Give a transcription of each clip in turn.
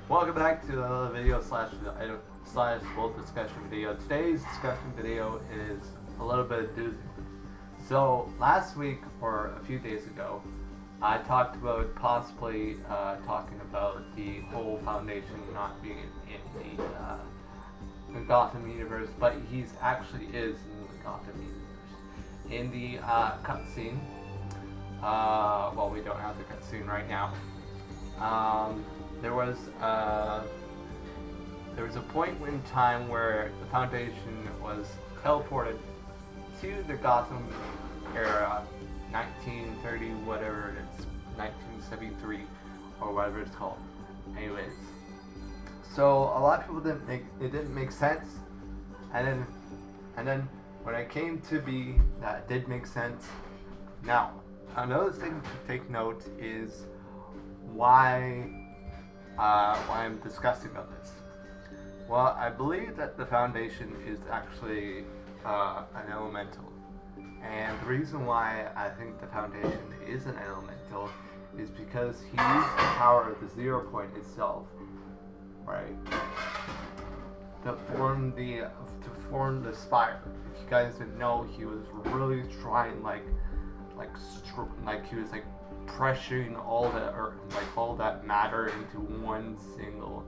Welcome back to another video slash full discussion video. Today's discussion video is a little bit of doozy. So last week or a few days ago, I talked about possibly talking about the whole Foundation not being in the Gotham universe, but he's actually is in the Gotham universe. In the cutscene, well, we don't have the cutscene right now. There was a point in time where the Foundation was teleported to the Gotham era, 1930 whatever it is, 1973 or whatever it's called. Anyways, so a lot of people didn't make sense, and then when it came to be that it did make sense. Now, another thing to take note is why I'm discussing of this. Well, I believe that the Foundation is actually an elemental, and the reason why I think the Foundation is an elemental is because he used the power of the 0 point itself, right, to form the spire. If you guys didn't know, he was really trying like he was like pressuring all the all that matter into one single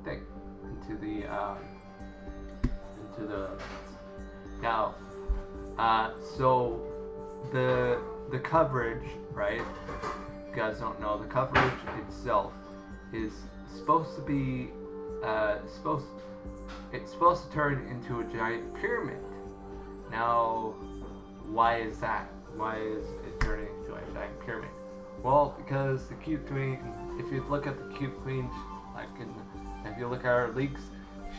thing, into the now. So the coverage, right? If you guys don't know, the coverage itself is supposed to be it's supposed to turn into a giant pyramid. Now, why is that? Why is it turning into a giant pyramid? Well, because the Cube Queen, if you look at the Cube Queen, if you look at her leaks,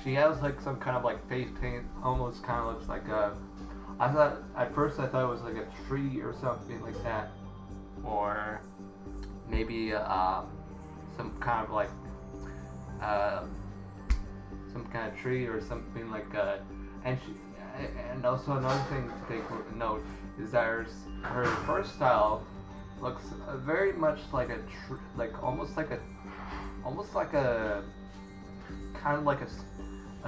she has like some kind of like face paint, almost kind of looks like at first I thought it was like a tree or something like that, or maybe some kind of like some kind of tree or something like and also another thing to take note is that her first style looks very much like almost like a kind of like a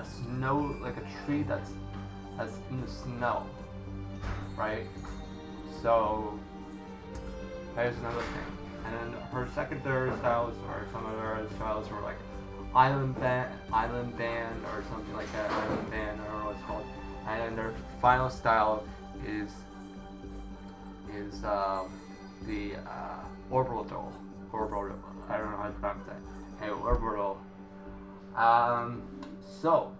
snow, like a tree that's in the snow, right? So there's another thing. And then her secondary styles, or some of her styles, were like island band or something like that. Island band, I don't know what it's called. And then their final style is the orbital. I don't know how to pronounce that. Anyway, orbital. So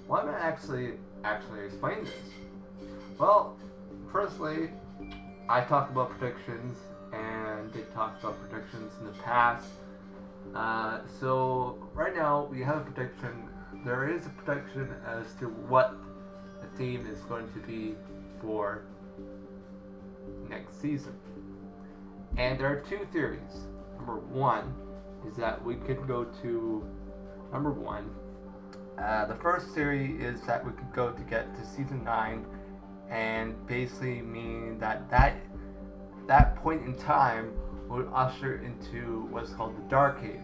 why am I actually explain this? Well, firstly, I talked about predictions and did talk about predictions in the past. So right now we have a prediction. There is a prediction as to what the theme is going to be for next season. And there are two theories. Number one is that we could go to the first theory is that we could go to get to season 9, and basically mean that point in time would usher into what's called the Dark Ages.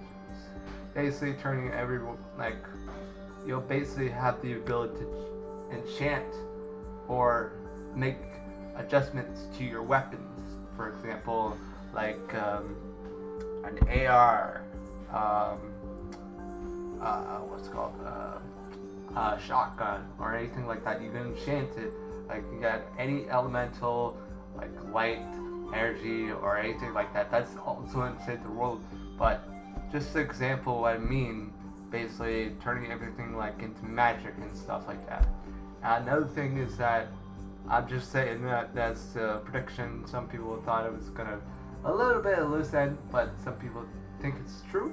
Basically turning everyone, like, you'll basically have the ability to enchant or make adjustments to your weapons. For example, like an AR, what's it called, shotgun, or anything like that. You can enchant it. Like, you got any elemental, like light, energy, or anything like that. That's also in Save the World. But just an example, what I mean, basically turning everything like into magic and stuff like that. Another thing is that I'm just saying that that's a prediction. Some people thought it was gonna a little bit of loose end, but some people think it's true.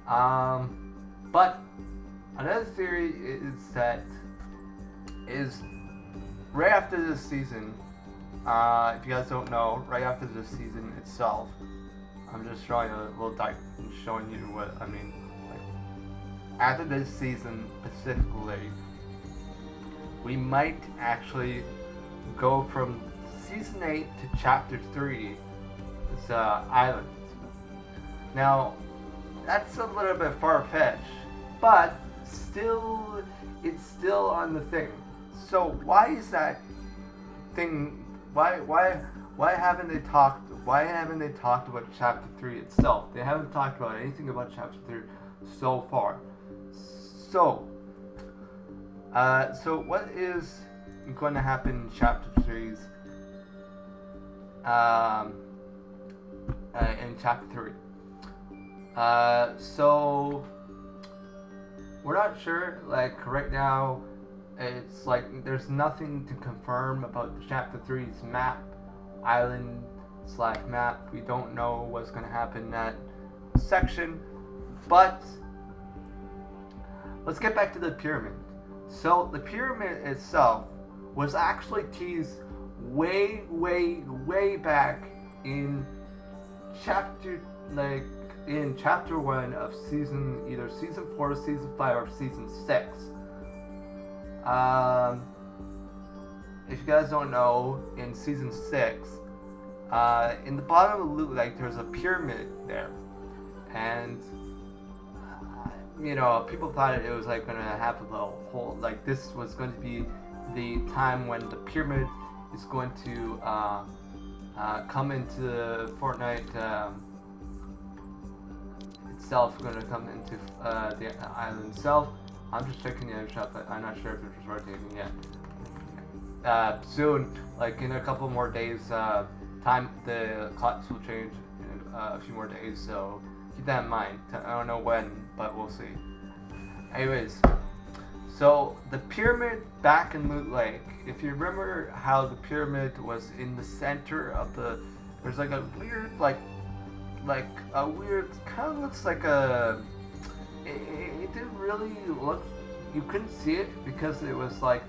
But another theory is right after this season. If you guys don't know, right after this season itself, I'm just showing a little dive and showing you what I mean. Like, after this season specifically, we might actually go from season 8 to chapter 3. It's island. Now, that's a little bit far-fetched, but still, it's still on the thing. So why is that thing? Why haven't they talked? Why haven't they talked about Chapter 3 itself? They haven't talked about anything about Chapter 3 so far. So, so what is going to happen in Chapter 3's in Chapter 3? So we're not sure. Like right now, it's like there's nothing to confirm about Chapter 3's map, island / map. We don't know what's gonna happen in that section, but let's get back to the pyramid. So the pyramid itself was actually teased way back in chapter in chapter 1 of either season 4, season 5, or season 6. If you guys don't know, in season 6, in the bottom of the loop, like there's a pyramid there, and people thought it was like gonna have a whole, like this was going to be the time when the pyramid is going to come into Fortnite itself, going to come into the island itself. I'm just checking the other shot, but I'm not sure if it's rotating yet. Soon, like in a couple more days, the clocks will change in a few more days, so keep that in mind. I don't know when, but we'll see. Anyways, so the pyramid back in Loot Lake, if you remember how the pyramid was in the center of there's like a weird, like a weird, kind of looks like it didn't really look, you couldn't see it because it was like,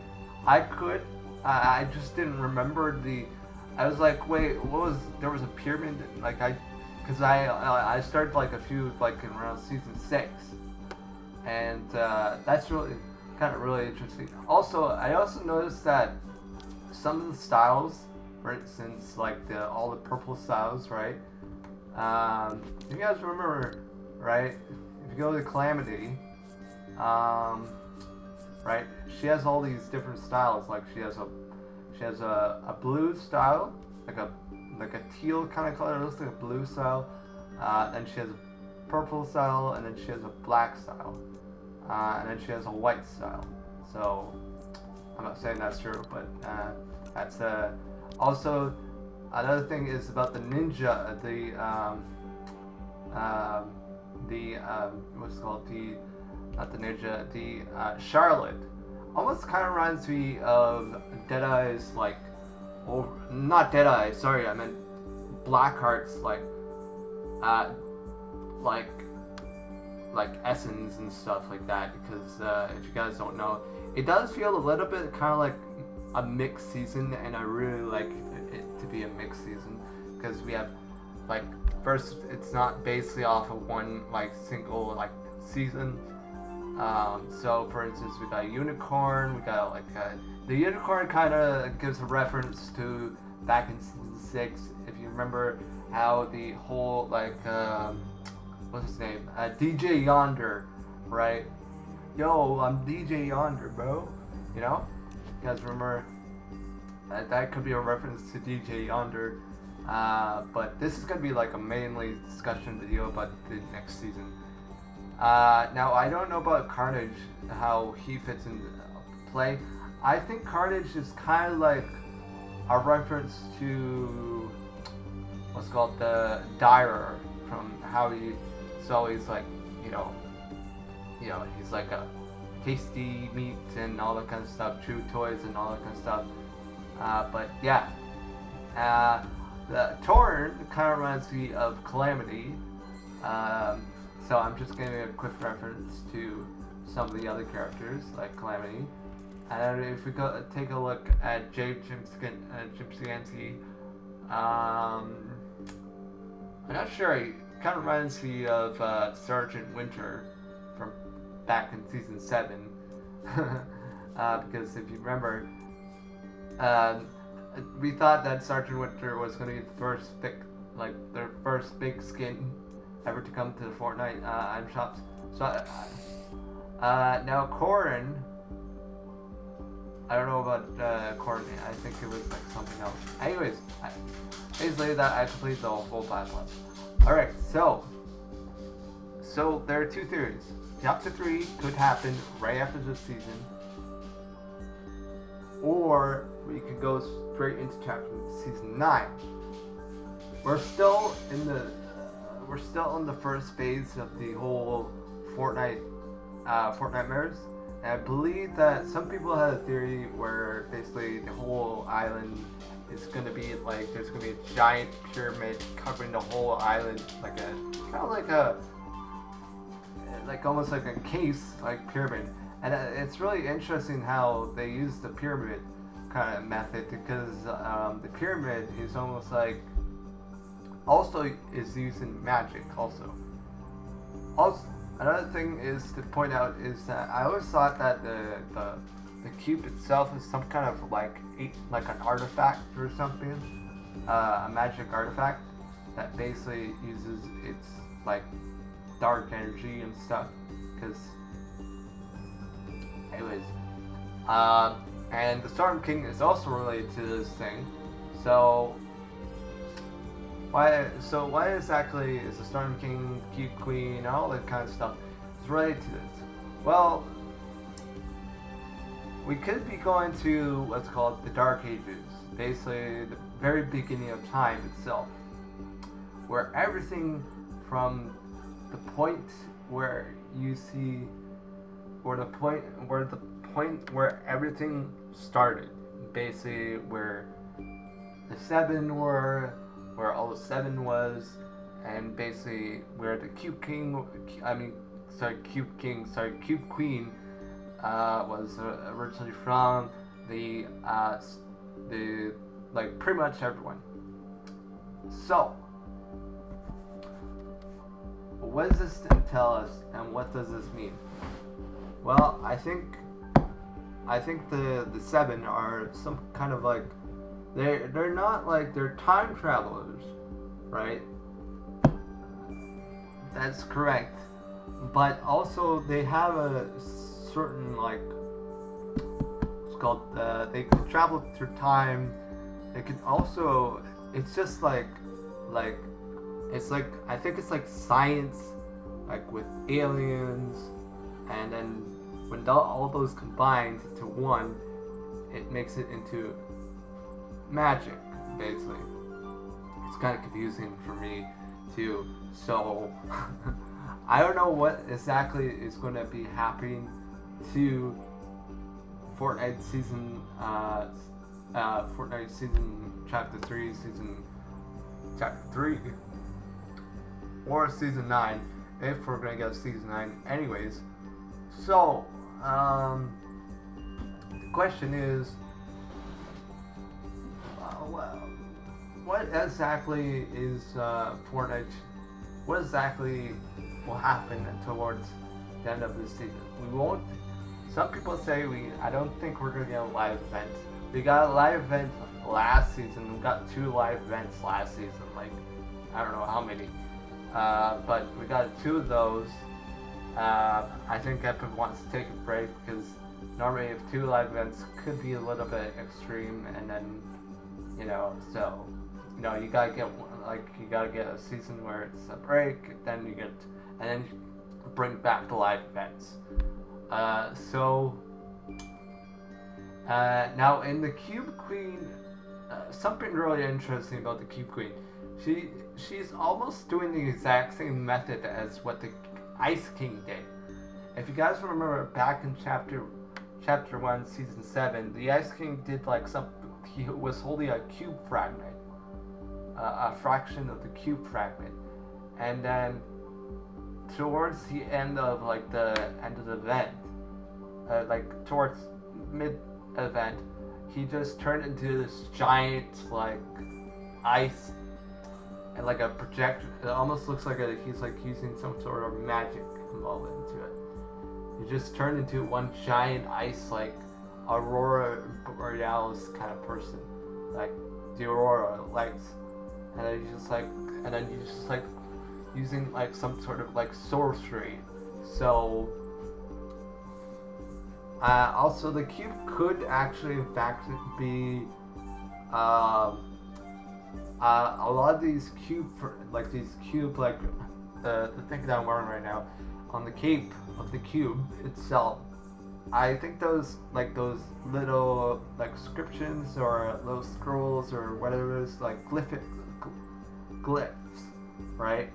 I just didn't remember I was like, wait, there was a pyramid, like because I started like a few, like in around season 6, and that's really kind of really interesting. Also, I also noticed that some of the styles, for instance, like all the purple styles, right? You guys remember, right? If you go to Calamity, right? She has all these different styles. Like she has a blue style, like a teal kind of color. It looks like a blue style. Then she has a purple style, and then she has a black style, and then she has a white style. So I'm not saying that's true, but that's also another thing is about the ninja, what's it called, not the ninja, the Charlotte. Almost kind of reminds me of Deadeye's, like, or not Deadeye, sorry, I meant Blackheart's, like essence and stuff like that. Because if you guys don't know, it does feel a little bit kind of like a mixed season, and I really like it to be a mixed season because we have, like, first, it's not basically off of one like single like season. So for instance, we got Unicorn, we got like the Unicorn kind of gives a reference to back in season 6. If you remember how the whole like what's his name, DJ Yonder, right? Yo, I'm DJ Yonder, bro. You know, you guys remember that could be a reference to DJ Yonder. But this is going to be like a mainly discussion video about the next season. Now, I don't know about Carnage, how he fits into play. I think Carnage is kind of like a reference to what's called the Dyer, from how he's always like, he's like a tasty meat and all that kind of stuff, chew toys and all that kind of stuff. But yeah, the Torn kind of reminds me of Calamity. So I'm just giving a quick reference to some of the other characters like Calamity. And if we take a look at Jade Chimsky, I'm not sure. He kind of reminds me of Sergeant Winter from back in season 7, because if you remember, we thought that Sergeant Winter was going to be the first their first big skin ever to come to the Fortnite item shops. So now Corin, I don't know about Corin. I think it was like something else. Anyways, basically that I completed the whole platform. All right, so there are two theories. Chapter 3 could happen right after this season, or we could go straight into chapter season 9. We're still in the first phase of the whole Fortnite mirrors. And I believe that some people had a theory where basically the whole island is gonna be like there's gonna be a giant pyramid covering the whole island, like almost like a case like pyramid. And it's really interesting how they use the pyramid kind of method, because the pyramid is almost like also is using magic also. Another thing is to point out is that I always thought that the cube itself is some kind of like an artifact or something, a magic artifact that basically uses its like dark energy and stuff. Because, anyways, and the Storm King is also related to this thing. So why exactly is the Storm King, Cube Queen, all that kind of stuff is related to this? Well, we could be going to what's called the Dark Ages, basically the very beginning of time itself, where everything from the point where you see, or the point where everything started, basically where the seven were, where all the seven was, and basically where the Cube Queen was originally from, the like pretty much everyone. So, what does this tell us, and what does this mean? Well, I think the seven are some kind of like they're not like they're time travelers, right? That's correct. But also they have a certain like it's called they can travel through time. They can also it's just like it's like I think it's like science, like with aliens, and then when all those combined to one, it makes it into magic, basically. It's kind of confusing for me too. So I don't know what exactly is going to be happening to Fortnite season chapter 3, or season 9, if we're going to get season 9 anyways. So the question is, what exactly is Fortnite? What exactly will happen towards the end of this season? We won't. Some people say I don't think we're gonna get a live event. We got a live event last season. We got 2 live events last season. Like I don't know how many, but we got 2 of those. I think Epic wants to take a break, because normally if 2 live events could be a little bit extreme, and then so you gotta get a season where it's a break, then you bring back the live events. Now in the Cube Queen, something really interesting about the Cube Queen, she's almost doing the exact same method as what the Ice King did. If you guys remember back in chapter 1, season 7, the Ice King did like he was holding a cube fragment, a fraction of the cube fragment, and then towards the end of the event, like towards mid event, he just turned into this giant like ice and like a projector. It almost looks like he's like using some sort of magic involved into it. He just turned into one giant ice, like Aurora Borealis kind of person, like the Aurora lights, and then he just like using like some sort of like sorcery. So also the cube could actually in fact be a lot of these cube like the thing that I'm wearing right now on the cape of the cube itself. I think those little like inscriptions or little scrolls or whatever it is, like glyphs, right?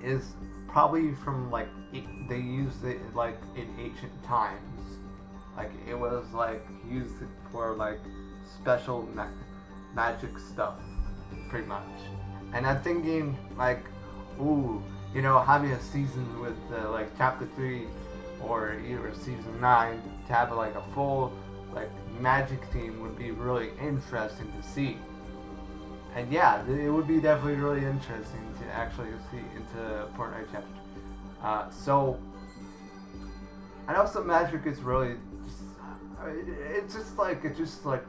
Is probably from like they used it like in ancient times. Like it was like used for like special magic stuff, pretty much. And I'm thinking like, ooh, you know, having a season with like chapter 3 or either season 9 to have like a full like magic theme would be really interesting to see. And yeah, it would be definitely really interesting to actually see into Fortnite chapter. So, and also magic is really just, it just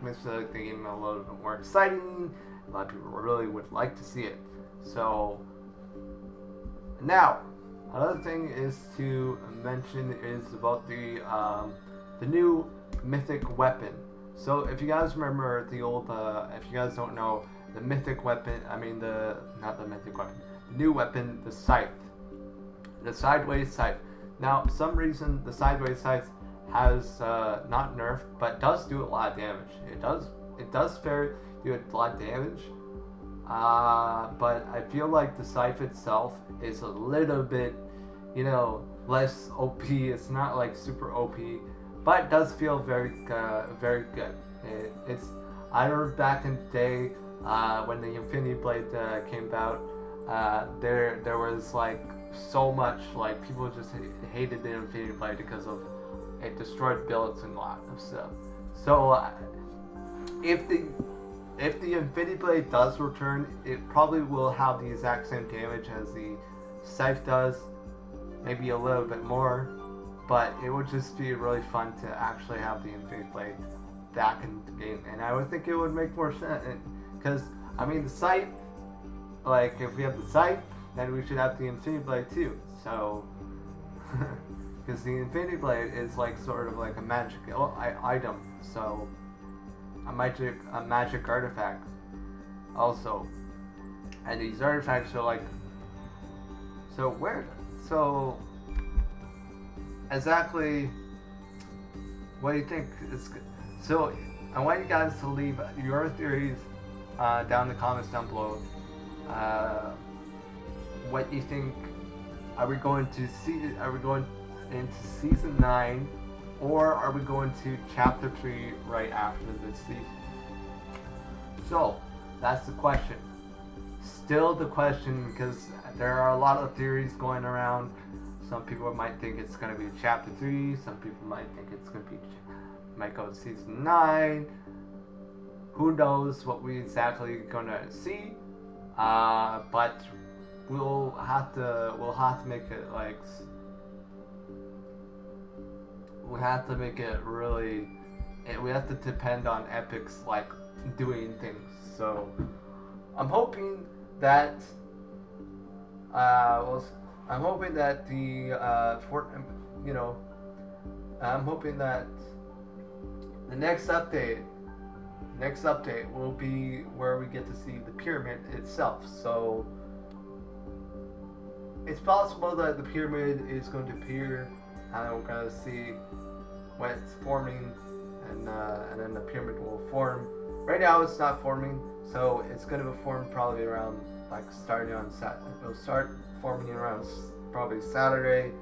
makes the game a little bit more exciting. A lot of people really would like to see it. So now, another thing is to mention is about the new mythic weapon. So if you guys remember the old, if you guys don't know, the mythic weapon, not the mythic weapon, the new weapon, the scythe, the sideways scythe. Now, some reason the sideways scythe has not nerfed, but does do a lot of damage. It does do a lot of damage. But I feel like the scythe itself is a little bit, you know, less OP. It's not like super OP, but it does feel very good. It's I remember back in the day when the Infinity Blade came out. There was like so much like people just hated the Infinity Blade because of it destroyed builds and a lot of stuff. So if the Infinity Blade does return, it probably will have the exact same damage as the Scythe does, maybe a little bit more, but it would just be really fun to actually have the Infinity Blade back in the game, and I would think it would make more sense, because, I mean, the Scythe, like, if we have the Scythe, then we should have the Infinity Blade too, so, because the Infinity Blade is like, sort of like a magic item, so, a magic artifact also, and these artifacts are like, so exactly what do you think is good? So I want you guys to leave your theories down in the comments down below. What you think? Are we going into season 9, or are we going to chapter 3 right after this season? So that's the question. Still the question, because there are a lot of theories going around. Some people might think it's going to be chapter 3. Some people might think it's going to be might go to season 9. Who knows what we exactly going to see? But we'll have to make it like we have to make it really. We have to depend on Epic's like doing things. So I'm hoping that I'm hoping that the I'm hoping that the next update will be where we get to see the pyramid itself. So it's possible that the pyramid is going to appear, and we're going to see when it's forming, and then the pyramid will form. Right now it's not forming, so it's going to form probably around like starting on Saturday. It'll start forming around probably Saturday.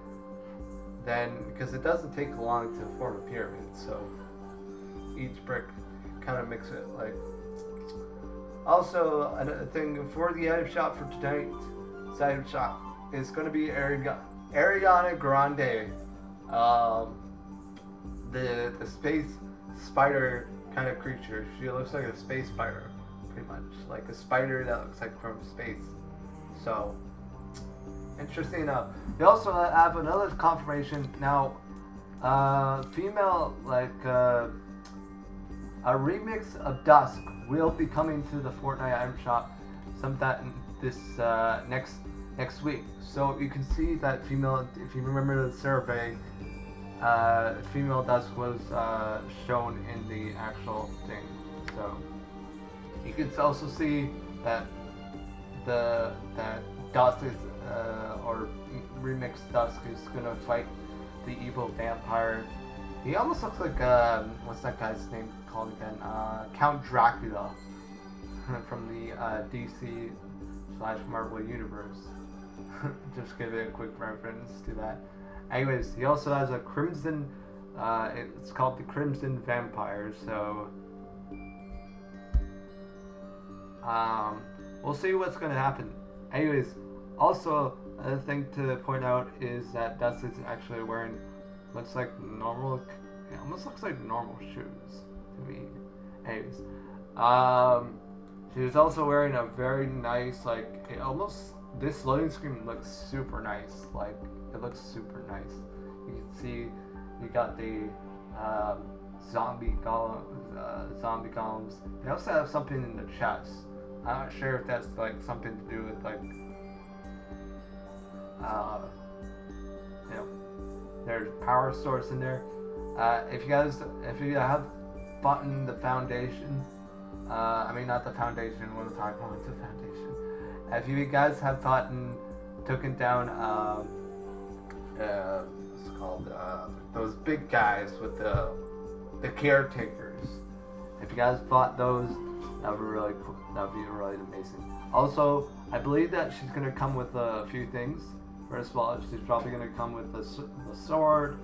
Then, because it doesn't take long to form a pyramid, so each brick kind of makes it like. Also, another thing for the item shop for tonight, this item shop is going to be Ariana Grande, the space spider kind of creature. She looks like a space spider, pretty much, like a spider that looks like from space. So interesting enough. We also have another confirmation now. Female a remix of Dusk will be coming to the Fortnite item shop sometime this next week. So you can see that female, if you remember the survey, female dusk was shown in the actual thing. So you can also see that that Dusk is or remix Dusk is gonna fight the evil vampire. He almost looks like what's that guy's name called again? Count Dracula from the DC / Marvel universe. Just give it a quick reference to that. Anyways, he also has a crimson. It's called the Crimson Vampire. So we'll see what's gonna happen. Anyways, also another thing to point out is that Dust is actually wearing looks like normal. It almost looks like normal shoes to me. Anyways, she was also wearing a very nice it almost this loading screen looks super nice. Like it looks super nice. You can see you got the zombie golems. They also have something in the chest. I'm not sure if that's like something to do with like you know, there's power source in there. If you have bought the foundation, I mean not the foundation. What am I talking about? The foundation. If you guys have taken down what's called those big guys with the caretakers. If you guys bought those, that would be really cool. That would be really amazing. Also, I believe that she's gonna come with a few things. First of all, she's probably gonna come with the sword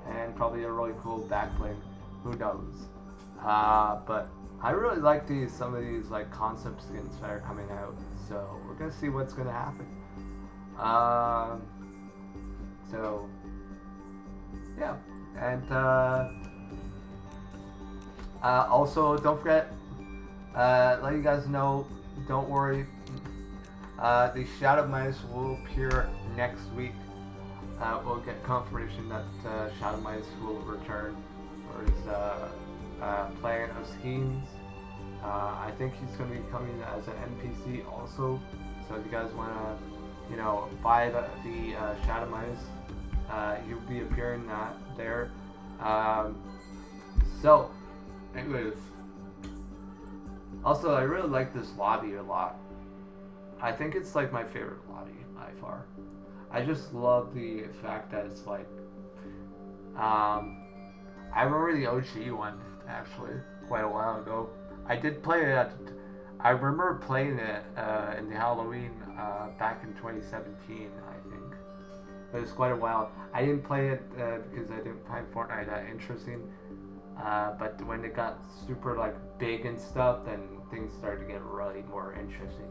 and probably a really cool back bling. Who knows? But I really like some of these like concept skins that are coming out. So we're gonna see what's gonna happen. So yeah, and also don't forget, let you guys know. Don't worry. The Shadow Mice will appear next week. We'll get confirmation that Shadow Mice will return for his plan of schemes. I think he's going to be coming as an NPC also. So if you guys want to, buy the Shadow Mice, he'll be appearing there. So, anyways. Also, I really like this lobby a lot. I think it's like my favorite lobby by far. I just love the fact that it's like, I remember the OG one actually quite a while ago. I did play it. I remember playing it in the Halloween back in 2017. I think it was quite a while. I didn't play it because I didn't find Fortnite that interesting. But when it got super like big and stuff, then things started to get really more interesting.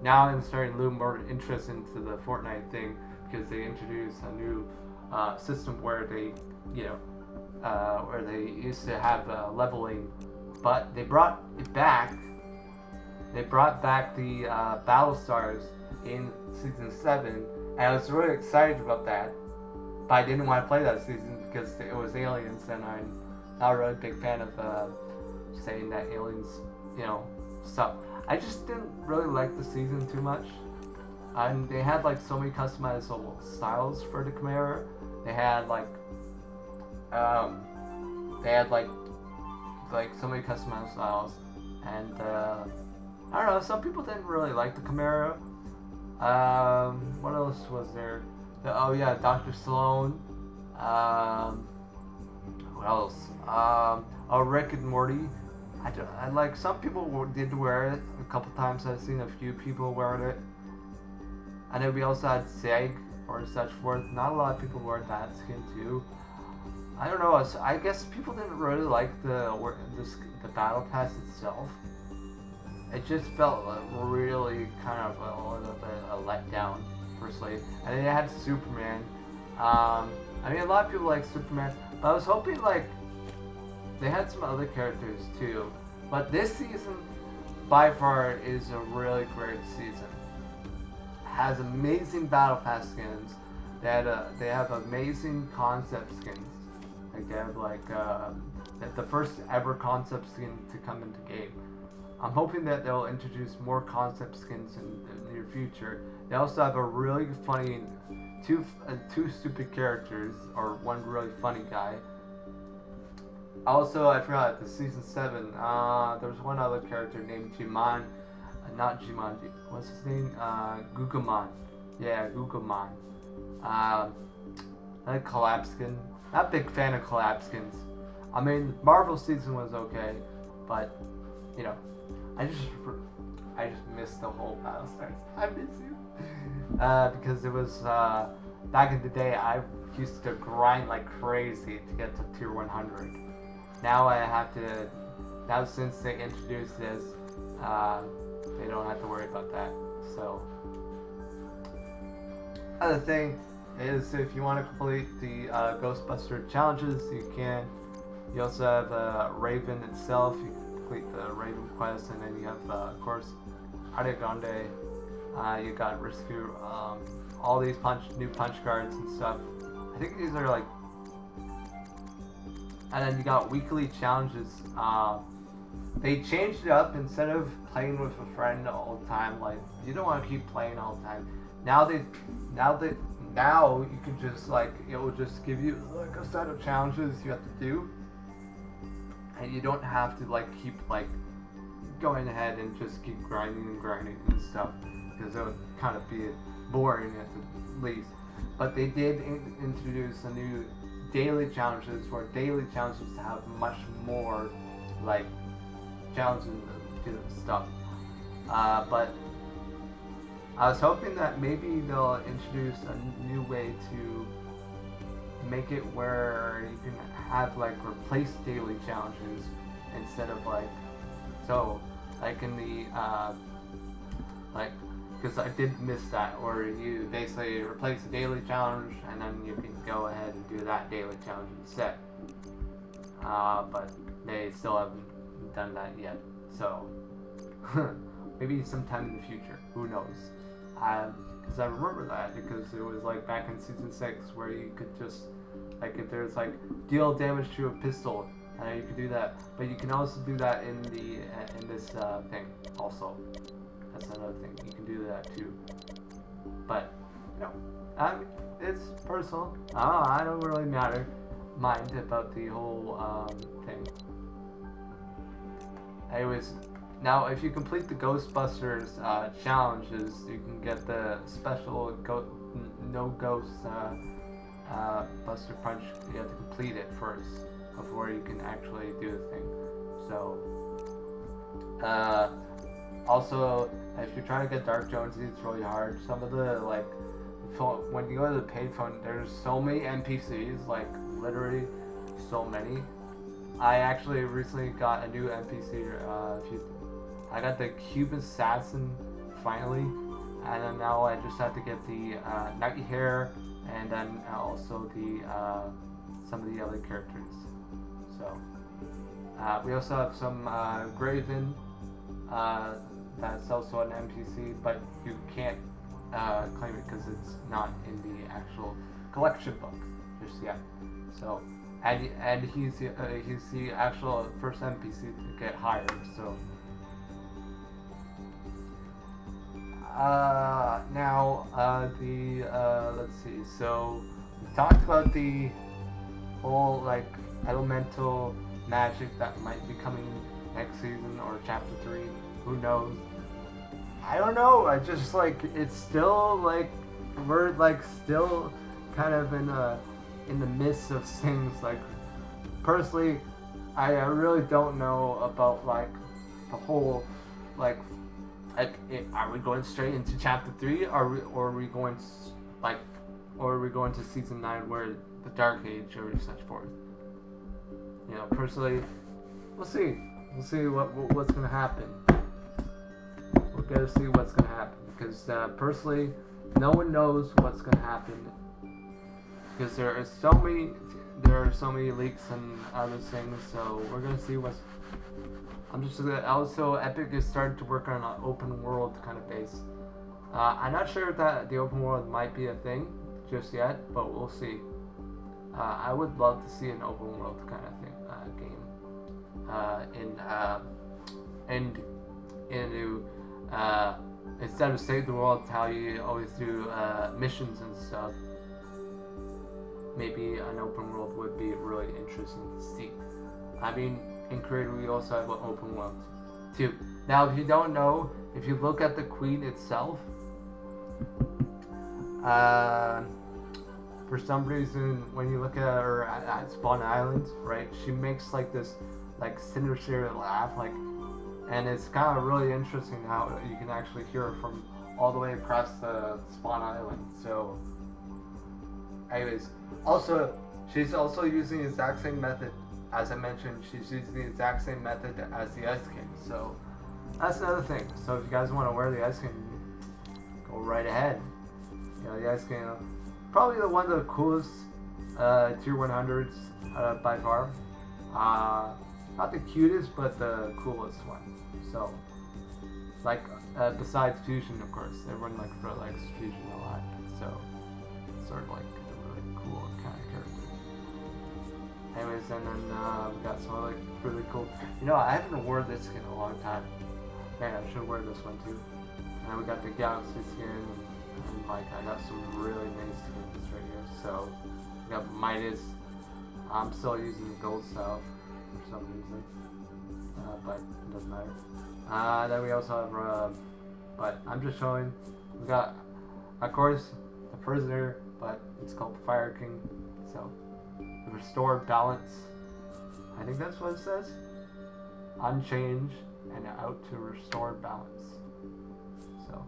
Now I'm starting to lose more interest into the Fortnite thing because they introduced a new system where they, where they used to have leveling, but they brought it back. They brought back the battle stars in season 7, and I was really excited about that. But I didn't want to play that season because it was aliens, and I'm not really a big fan of saying that aliens, stuff. I just didn't really like the season too much. And they had like so many customizable styles for the Chimera. They had like so many customized styles, and I don't know. Some people didn't really like the Chimera. What else was there? Dr. Sloan. What else? Rick and Morty. I like some people did wear it a couple times. I've seen a few people wearing it. And then we also had Seg or such forth. Not a lot of people wore that skin too. I don't know. I guess people didn't really like the battle pass itself. It just felt really kind of a little bit a letdown, personally. And then it had Superman. I mean, a lot of people like Superman, but I was hoping like they had some other characters too. But this season, by far, is a really great season. Has amazing battle pass skins. They have amazing concept skins. Like they have the first ever concept skin to come into game. I'm hoping that they'll introduce more concept skins in the near future. They also have a really funny two stupid characters, or one really funny guy. Also, I forgot the season 7. There was one other character named Jiman, not Jumanji. What's his name? Gugamon. Yeah, Gugamon. Um, I like Collapskin. Not a big fan of Collapskins. I mean, Marvel season was okay, but you know, I just I just missed the whole Battle Stars. I miss you. Because it was back in the day. I used to grind like crazy to get to tier 100. Now I have to. Now since they introduced this, they don't have to worry about that. So, other thing is if you want to complete the Ghostbuster challenges, you can. You also have Raven itself. You can complete the Raven quest, and then you have, of course, Arigonde. You got rescue all these new punch cards and stuff. I think these are like. And then you got weekly challenges. They changed it up. Instead of playing with a friend all the time, like you don't want to keep playing all the time. Now you can just like it will just give you like a set of challenges you have to do, and you don't have to like keep like going ahead and just keep grinding and stuff, because it would kind of be boring at the least. But they did introduce a new daily challenges, for daily challenges to have much more like challenges to stuff. But I was hoping that maybe they'll introduce a new way to make it where you can have like replace daily challenges instead of like like in the like, because I did miss that, or you basically replace the daily challenge and then you can go ahead and do that daily challenge instead. But they still haven't done that yet, so maybe sometime in the future, who knows. Because I remember that, because it was like back in season 6 where you could just, like if there's like deal damage to a pistol, you can do that, but you can also do that in the in this thing also. That's another thing, you can do that too. But you know, I mean, it's personal. I don't really mind about the whole thing. Anyways, now if you complete the Ghostbusters challenges, you can get the special no ghost Buster Punch. You have to complete it first before you can actually do the thing. So, also, if you're trying to get Dark Jonesy, it's really hard. Some of the, like, when you go to the paid phone, there's so many NPCs, like, literally so many. I actually recently got a new NPC. I got the Cube Assassin finally, and then now I just have to get the Night Hare, and then also the some of the other characters. So we also have some Graven. That's also an NPC, but you can't claim it because it's not in the actual collection book just yet. So, and he's the actual first NPC to get hired. So, now let's see. So, we talked about the whole like elemental magic that might be coming next season or chapter 3. Who knows? I don't know. I just like it's still like we're like still kind of in the midst of things. Like personally, I really don't know about like the whole like are we going straight into chapter 3 or are we going to season 9 where the Dark Age or such forth. You know, personally, we'll see. We'll see what's gonna happen. We're gonna see what's gonna happen because personally, no one knows what's gonna happen because there are so many leaks and other things. So we're gonna see what's. Also Epic is starting to work on an open world kind of base. I'm not sure that the open world might be a thing just yet, but we'll see. I would love to see an open world kind of thing game in a new instead of save the world, how you always do missions and stuff. Maybe an open world would be really interesting to see. I mean, in Korea we also have an open world too. Now, if you don't know, if you look at the Queen itself, for some reason, when you look at her at Spawn Island, right, she makes like this, like sinister laugh, like, and it's kind of really interesting how you can actually hear her from all the way across the Spawn Island. So, anyways, also she's also using the exact same method as I mentioned. She's using the exact same method as the Ice King. So that's another thing. So if you guys want to wear the Ice King, go right ahead. You know, the Ice King, probably the one of the coolest tier 100s by far. Not the cutest, but the coolest one. So, like, besides Fusion, of course, everyone really likes Fusion a lot. So, sort of like a really cool kind of character. Anyways, and then we got some like really cool. You know, I haven't worn this skin in a long time. Man, I should wear this one too. And then we got the Galaxy skin, and like I got some really nice skins right here. So we got Midas. I'm still using the gold style for some reason, but it doesn't matter. Then we also have, but I'm just showing. We got, of course, the Prisoner, but it's called the Fire King. So restore balance. I think that's what it says. Unchanged and out to restore balance. So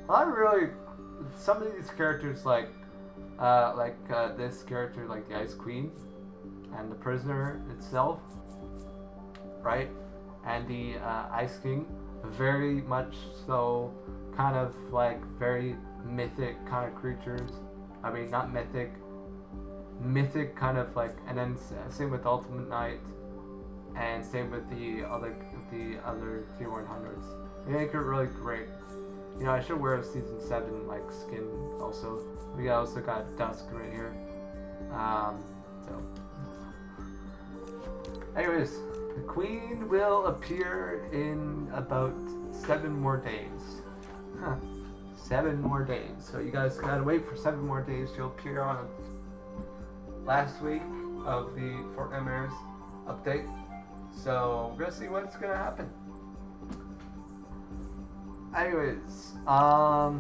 I really, some of these characters like this character, like the Ice Queen and the Prisoner itself, right, and the Ice King, very much so, kind of like very mythic kind of creatures. I mean, not mythic kind of like, and then same with Ultimate Knight, and same with the other tier 100s. They make it really great. You know, I should wear a season 7 like skin also. We also got Dusk right here. So, anyways, the Queen will appear in about 7 more days. Huh. 7 more days. So you guys gotta wait for 7 more days to appear on last week of the Fortnite Mirrors update. So we're gonna see what's gonna happen. Anyways, I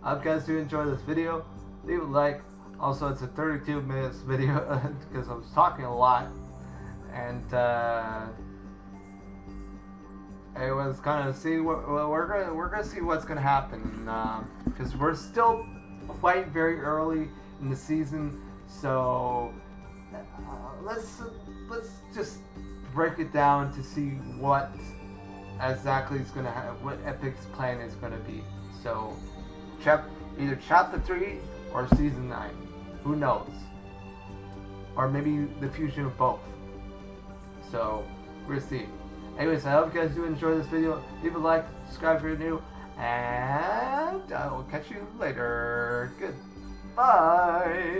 hope you guys do enjoy this video. Leave a like. Also, it's a 32 minutes video because I was talking a lot, and it was kind of see what we're gonna see what's gonna happen because we're still quite very early in the season. So let's just break it down to see what exactly is gonna what Epic's plan is gonna be. So either chapter 3 or season 9, who knows, or maybe the fusion of both. So we'll see. Anyways, I hope you guys do enjoy this video. Leave a like, subscribe if you're new, and I will catch you later. Goodbye.